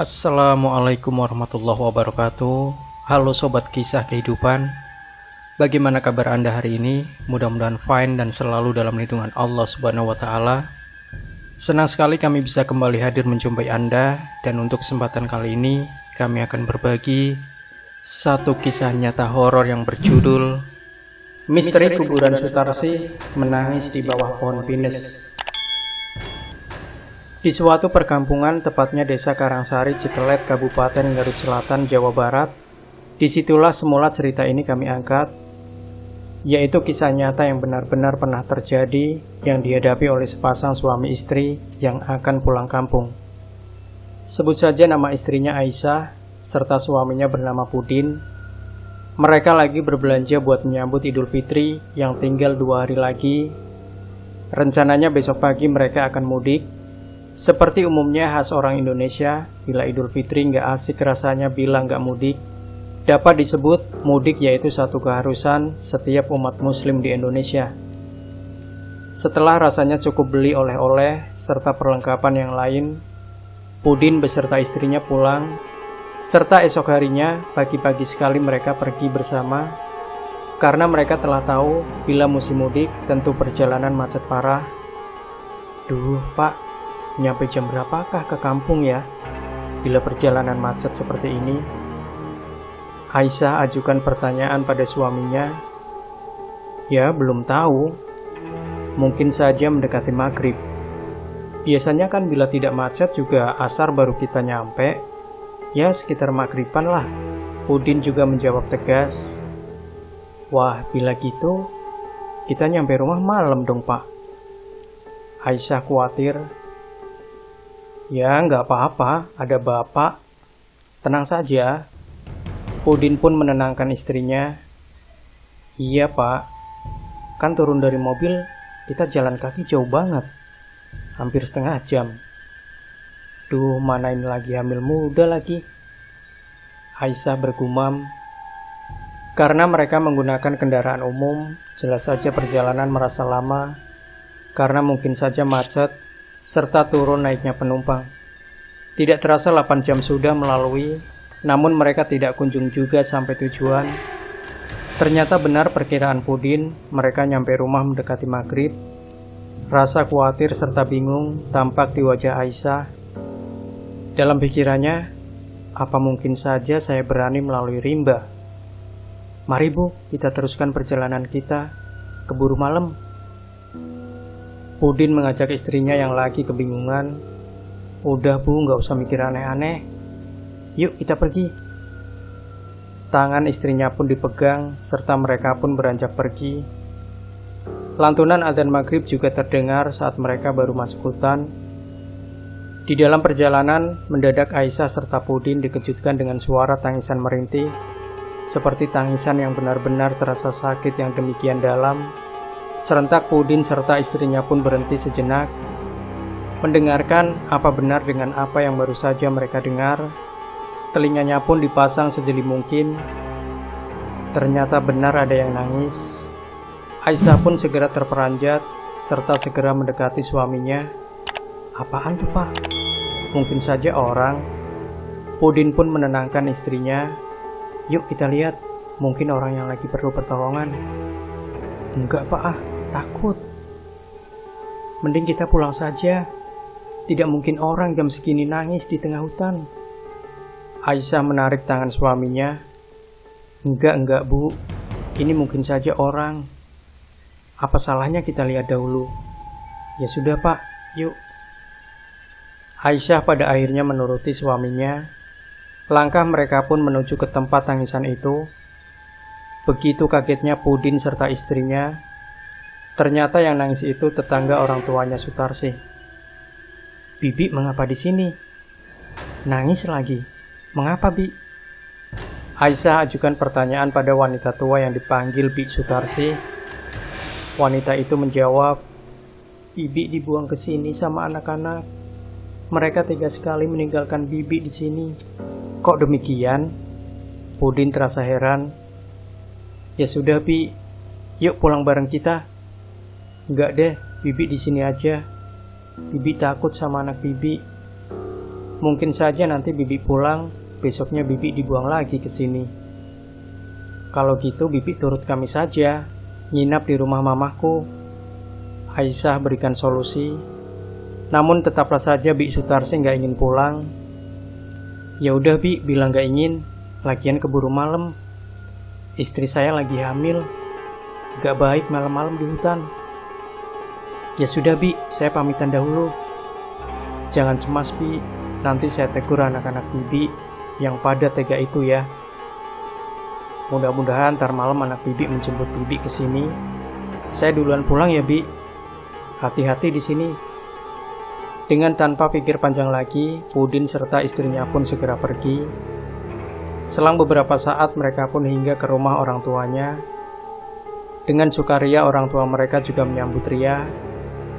Assalamualaikum warahmatullahi wabarakatuh. Halo sobat kisah kehidupan. Bagaimana kabar Anda hari ini? Mudah-mudahan fine dan selalu dalam lindungan Allah Subhanahu wa taala. Senang sekali kami bisa kembali hadir menjumpai Anda, dan untuk kesempatan kali ini kami akan berbagi satu kisah nyata horor yang berjudul Misteri Kuburan Sutarsi Menangis di Bawah Pohon Pinus. Di suatu perkampungan, tepatnya Desa Karangsari, Citelet, Kabupaten Garut Selatan, Jawa Barat, disitulah semula cerita ini kami angkat, yaitu kisah nyata yang benar-benar pernah terjadi yang dihadapi oleh sepasang suami istri yang akan pulang kampung. Sebut saja nama istrinya Aisyah, serta suaminya bernama Pudin. Mereka lagi berbelanja buat menyambut Idul Fitri yang tinggal 2 hari lagi. Rencananya besok pagi mereka akan mudik. Seperti umumnya khas orang Indonesia, bila Idul Fitri nggak asik rasanya bila nggak mudik. Dapat disebut mudik yaitu satu keharusan setiap umat muslim di Indonesia. Setelah rasanya cukup beli oleh-oleh serta perlengkapan yang lain, Pudin beserta istrinya pulang, serta esok harinya pagi-pagi sekali mereka pergi bersama, karena mereka telah tahu bila musim mudik tentu perjalanan macet parah. Duh Pak, nyampe jam berapakah ke kampung ya, bila perjalanan macet seperti ini? Aisyah ajukan pertanyaan pada suaminya. Ya, belum tahu. Mungkin saja mendekati maghrib. Biasanya kan bila tidak macet juga asar baru kita nyampe. Ya, sekitar maghriban lah. Udin juga menjawab tegas. Wah, bila gitu, kita nyampe rumah malam dong, Pak. Aisyah khawatir. Ya, nggak apa-apa, ada bapak. Tenang saja. Udin pun menenangkan istrinya. Iya, Pak. Kan turun dari mobil, kita jalan kaki jauh banget. Hampir setengah jam. Duh, mana ini lagi hamil muda lagi. Aisyah bergumam. Karena mereka menggunakan kendaraan umum, jelas saja perjalanan merasa lama. Karena mungkin saja macet, serta turun naiknya penumpang. Tidak terasa 8 jam sudah melalui, namun mereka tidak kunjung juga sampai tujuan. Ternyata benar perkiraan Pudin, mereka nyampe rumah mendekati maghrib. Rasa khawatir serta bingung tampak di wajah Aisyah. Dalam pikirannya, apa mungkin saja saya berani melalui rimba? Mari Bu, kita teruskan perjalanan kita, keburu malam. Pudin mengajak istrinya yang lagi kebingungan. Udah Bu, nggak usah mikir aneh-aneh. Yuk kita pergi. Tangan istrinya pun dipegang, serta mereka pun beranjak pergi. Lantunan adzan maghrib juga terdengar saat mereka baru masuk hutan. Di dalam perjalanan, mendadak Aisyah serta Pudin dikejutkan dengan suara tangisan merintih, seperti tangisan yang benar-benar terasa sakit yang demikian dalam. Serentak Pudin serta istrinya pun berhenti sejenak, mendengarkan apa benar dengan apa yang baru saja mereka dengar. Telinganya pun dipasang sejeli mungkin. Ternyata benar ada yang nangis. Aisyah pun segera terperanjat, serta segera mendekati suaminya. Apaan tuh Pak? Mungkin saja orang. Pudin pun menenangkan istrinya. Yuk kita lihat, mungkin orang yang lagi perlu pertolongan. Enggak Pak, takut. Mending kita pulang saja. Tidak mungkin orang jam segini nangis di tengah hutan. Aisyah menarik tangan suaminya. Enggak Bu. Ini mungkin saja orang. Apa salahnya kita lihat dahulu? Ya sudah Pak, yuk. Aisyah pada akhirnya menuruti suaminya. Langkah mereka pun menuju ke tempat tangisan itu. Begitu kagetnya Pudin serta istrinya. Ternyata yang nangis itu tetangga orang tuanya Sutarsi. Bibi mengapa di sini? Nangis lagi. Mengapa Bi? Aisyah ajukan pertanyaan pada wanita tua yang dipanggil Bi Sutarsi. Wanita itu menjawab, Bibi dibuang ke sini sama anak-anak. Mereka tega sekali meninggalkan Bibi di sini. Kok demikian? Pudin terasa heran. Ya sudah Bi, yuk pulang bareng kita. Enggak deh, Bibi di sini aja. Bibi takut sama anak Bibi. Mungkin saja nanti Bibi pulang, besoknya Bibi dibuang lagi ke sini. Kalau gitu Bibi turut kami saja, nginap di rumah mamahku. Aisyah berikan solusi. Namun tetaplah saja Bi Sutarsi nggak ingin pulang. Ya udah Bi, bilang nggak ingin, lagian keburu malam. Istri saya lagi hamil, gak baik malam-malam di hutan. Ya sudah Bi, saya pamitan dahulu. Jangan cemas Bi, nanti saya tegur anak-anak Bibi yang pada tega itu ya. Mudah-mudahan ntar malam anak Bibi menjemput Bibi ke sini. Saya duluan pulang ya Bi. Hati-hati di sini. Dengan tanpa pikir panjang lagi, Udin serta istrinya pun segera pergi. Selang beberapa saat mereka pun hingga ke rumah orang tuanya. Dengan sukaria orang tua mereka juga menyambut Ria,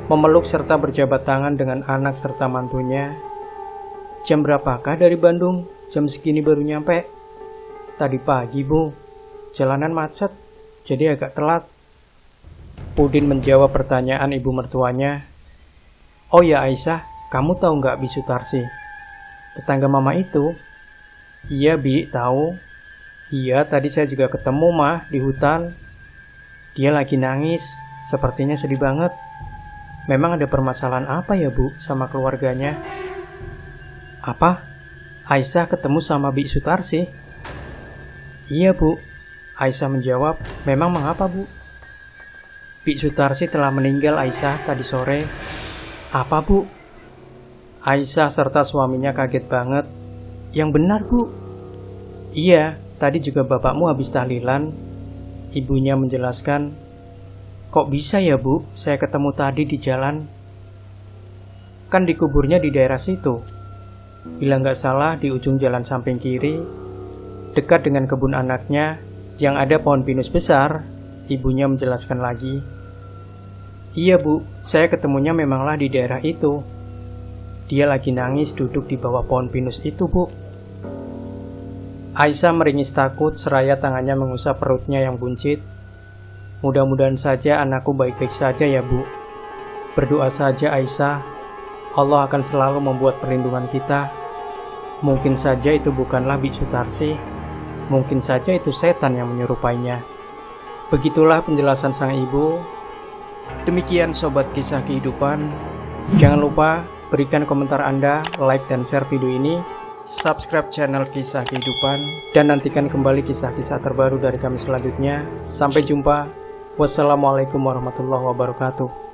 memeluk serta berjabat tangan dengan anak serta mantunya. Jam berapakah dari Bandung? Jam segini baru nyampe. Tadi pagi Bu, jalanan macet, jadi agak telat. Udin menjawab pertanyaan ibu mertuanya. Oh ya Aisyah, kamu tahu nggak Bi Sutarsi? Tetangga mama itu? Iya Bi, tahu. Iya, tadi saya juga ketemu Mah di hutan. Dia lagi nangis, sepertinya sedih banget. Memang ada permasalahan apa ya Bu sama keluarganya? Apa? Aisyah ketemu sama Bi Sutarsi? Iya Bu, Aisyah menjawab. Memang mengapa Bu? Bi Sutarsi telah meninggal Aisyah tadi sore. Apa Bu? Aisyah serta suaminya kaget banget. Yang benar Bu? Iya, tadi juga bapakmu habis tahlilan. Ibunya menjelaskan. Kok bisa ya Bu, saya ketemu tadi di jalan. Kan dikuburnya di daerah situ. Bila nggak salah di ujung jalan samping kiri, dekat dengan kebun anaknya, yang ada pohon pinus besar. Ibunya menjelaskan lagi. Iya Bu, saya ketemunya memanglah di daerah itu. Dia lagi nangis duduk di bawah pohon pinus itu Bu. Aisyah meringis takut seraya tangannya mengusap perutnya yang buncit. Mudah-mudahan saja anakku baik-baik saja ya Bu. Berdoa saja Aisyah, Allah akan selalu membuat perlindungan kita. Mungkin saja itu bukanlah Bi Sutarsi, mungkin saja itu setan yang menyerupainya. Begitulah penjelasan sang ibu. Demikian Sobat Kisah Kehidupan. Jangan lupa berikan komentar Anda, like dan share video ini, subscribe channel Kisah Kehidupan, dan nantikan kembali kisah-kisah terbaru dari kami selanjutnya. Sampai jumpa. Wassalamualaikum warahmatullahi wabarakatuh.